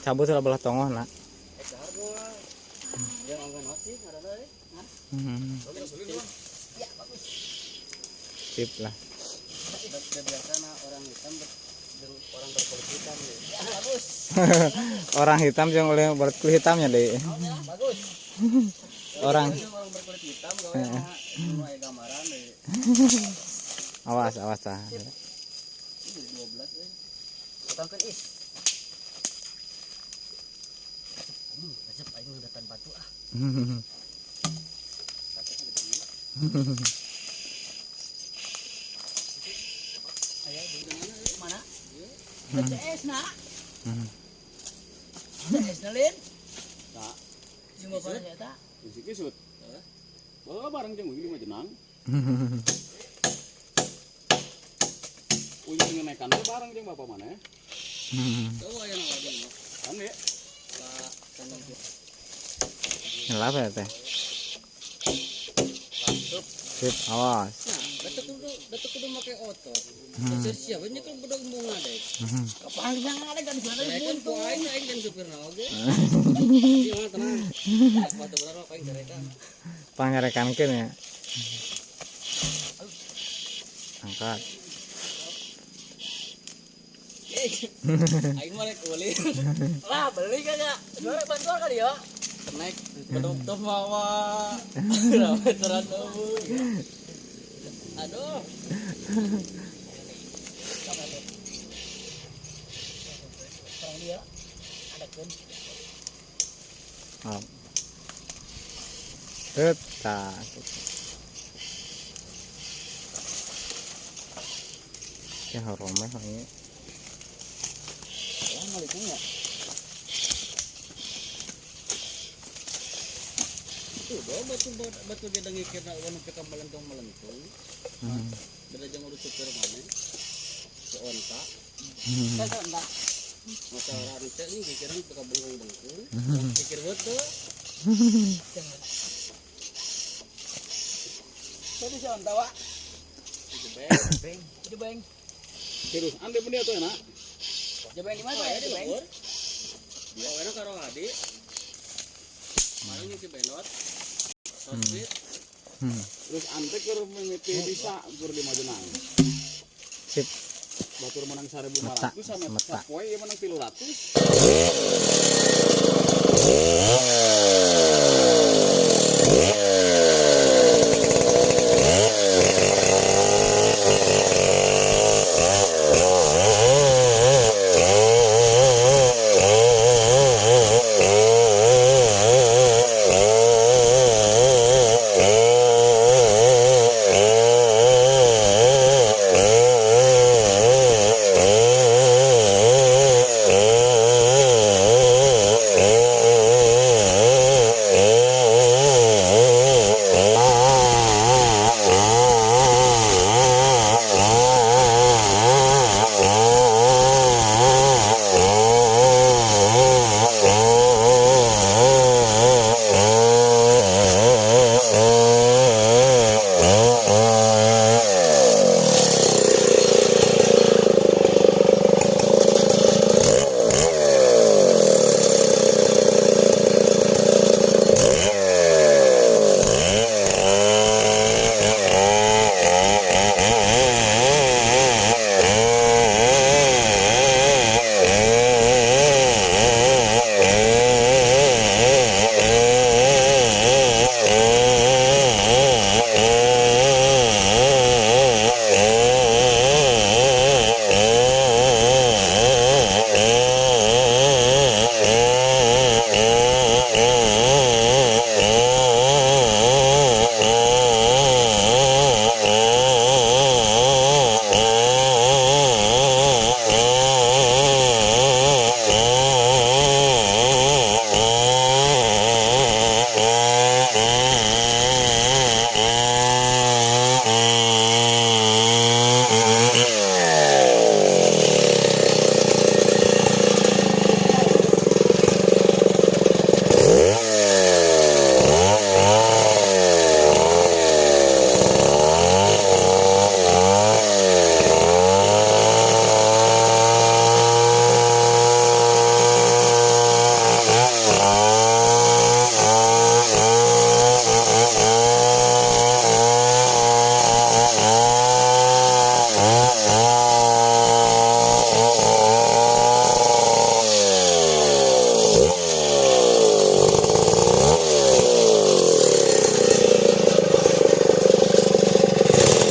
cabut lah belah tongoh nak. Sip lah. Orang hitam yang oleh berkulit hitamnya deh. Orang berkulit hitam gambaran deh. Awas ah. 12 Potongkeun is. Resep aing ngedatan batu ah. Aya di mana? BCS na. BCS na lin. Tak. Cuma pada eta. Isi kisut. Bawa barang jeung di mah jenang. Ujung ngenekan teh barang jeung bapak mana ya? Tahu aya na wadi mah. Kan ya? Pak kanang Ngelap ya teh. Masuk. Sip, awas. Nah, datuk kudu make otot. Siapa nya kan budak bunga deh. Kapan yang ada kan sana Buntu aing kan supirna oge. Ieu mah tenang. Batu bener mah paling dereka. Pangarekankeun ya. Angkat. Aing mah rek beli. Lah, beli kagak? Rek bantuan kali ya. Naik bedok mawa. Lah veteran eueuh. Aduh. Orang dia ada kan. Oh. Tetap. Ya haromeh ini. Ya maliknya ya. Tuh, batu dia dengikeun anu ke melentong. Beda jeung urus supir mana. Seonta. Seonta. Masalah rute ini pikiran suka bengong-bengong. Pikir betul. Tadi seonta wa. Jebeng. Terus ande pun dia tuh enak. Jebeng di mana ya di beng? Dia enak karo adi. Marang nyuci belot. Sosbit. Terus ante keur mimiti bisa keur di Majenang. Sip. Batur menang 1.500 sama sapoe ieu menang 300.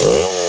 Oke.